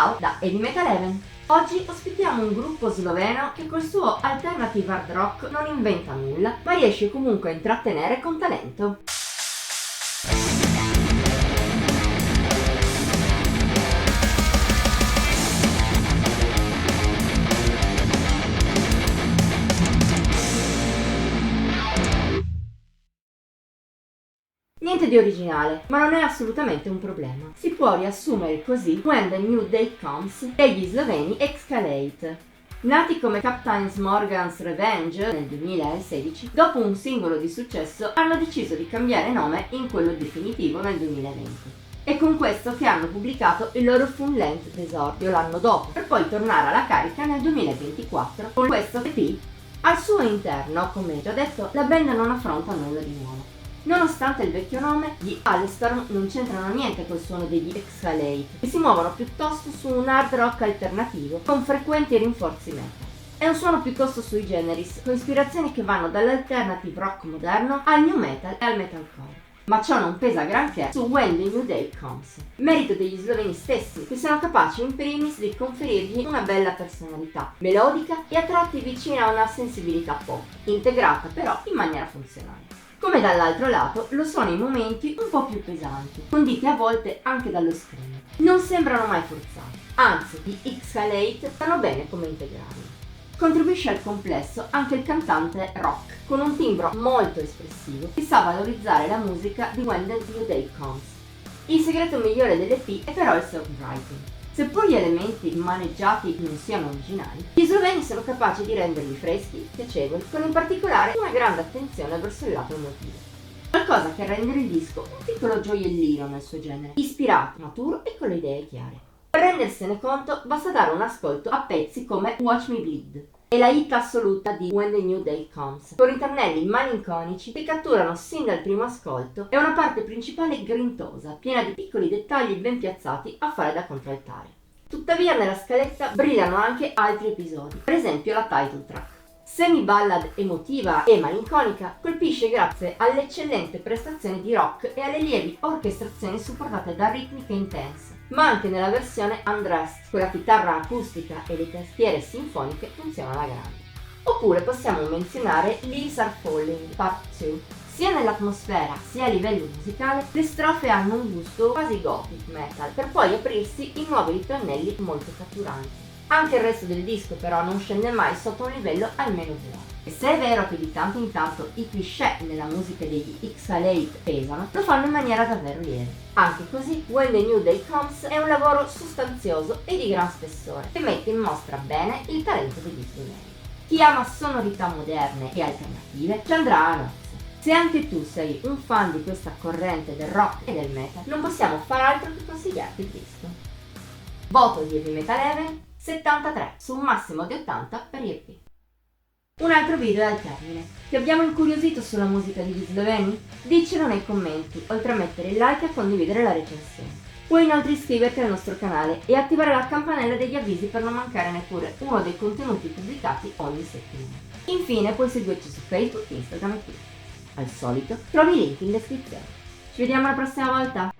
Ciao da Heavy Metal Even. Oggi ospitiamo un gruppo sloveno che col suo alternative hard rock non inventa nulla, ma riesce comunque a intrattenere con talento. Niente di originale, ma non è assolutamente un problema. Si può riassumere così When the New Day Comes degli sloveni Excalate. Nati come Captain Morgan's Revenge nel 2016, dopo un singolo di successo hanno deciso di cambiare nome in quello definitivo nel 2020. È con questo che hanno pubblicato il loro full length d'esordio l'anno dopo, per poi tornare alla carica nel 2024 con questo EP. Al suo interno, come già detto, la band non affronta nulla di nuovo. Nonostante il vecchio nome, gli Halestorm non c'entrano niente col suono degli Excalate e si muovono piuttosto su un hard rock alternativo con frequenti rinforzi metal. È un suono piuttosto sui generis, con ispirazioni che vanno dall'alternative rock moderno al new metal e al metalcore. Ma ciò non pesa granché su When the New Day Comes. Merito degli sloveni stessi, che sono capaci in primis di conferirgli una bella personalità, melodica e a tratti vicina a una sensibilità pop, integrata però in maniera funzionale. Come dall'altro lato lo sono i momenti un po' più pesanti, conditi a volte anche dallo scream. Non sembrano mai forzati, anzi gli Excalate stanno bene come integrali. Contribuisce al complesso anche il cantante rock, con un timbro molto espressivo che sa valorizzare la musica di When the New Day Comes. Il segreto migliore dell'EP è però il songwriting. Seppur gli elementi maneggiati non siano originali, gli sloveni sono capaci di renderli freschi, piacevoli, con in particolare una grande attenzione verso il lato emotivo. Qualcosa che rende il disco un piccolo gioiellino nel suo genere, ispirato, maturo e con le idee chiare. Per rendersene conto basta dare un ascolto a pezzi come Watch Me Bleed e la hit assoluta di When the New Day Comes, con ritornelli malinconici che catturano sin dal primo ascolto e una parte principale grintosa, piena di piccoli dettagli ben piazzati a fare da contraltare. Tuttavia nella scaletta brillano anche altri episodi, per esempio la title track. Semi-ballad emotiva e malinconica, colpisce grazie all'eccellente prestazione di rock e alle lievi orchestrazioni supportate da ritmiche intense, ma anche nella versione Undressed, con la chitarra acustica e le tastiere sinfoniche funziona alla grande. Oppure possiamo menzionare Leaves Are Falling Part 2. Sia nell'atmosfera sia a livello musicale, le strofe hanno un gusto quasi gothic metal, per poi aprirsi in nuovi ritornelli molto catturanti. Anche il resto del disco però non scende mai sotto un livello almeno buono. E se è vero che di tanto in tanto i cliché nella musica degli Excalate pesano, lo fanno in maniera davvero lieve. Anche così, When the New Day Comes è un lavoro sostanzioso e di gran spessore, che mette in mostra bene il talento degli strumenti. Chi ama sonorità moderne e alternative ci andrà a nozze. Se anche tu sei un fan di questa corrente del rock e del metal, non possiamo far altro che consigliarti il disco. Voto di Heavy Metal Even 73 su un massimo di 80 per EP. Un altro video è al termine. Ti abbiamo incuriosito sulla musica degli sloveni? Diccelo nei commenti, oltre a mettere il like e a condividere la recensione. Puoi inoltre iscriverti al nostro canale e attivare la campanella degli avvisi per non mancare neppure uno dei contenuti pubblicati ogni settimana. Infine puoi seguirci su Facebook, Instagram e Twitter. Al solito trovi i link in descrizione. Ci vediamo la prossima volta!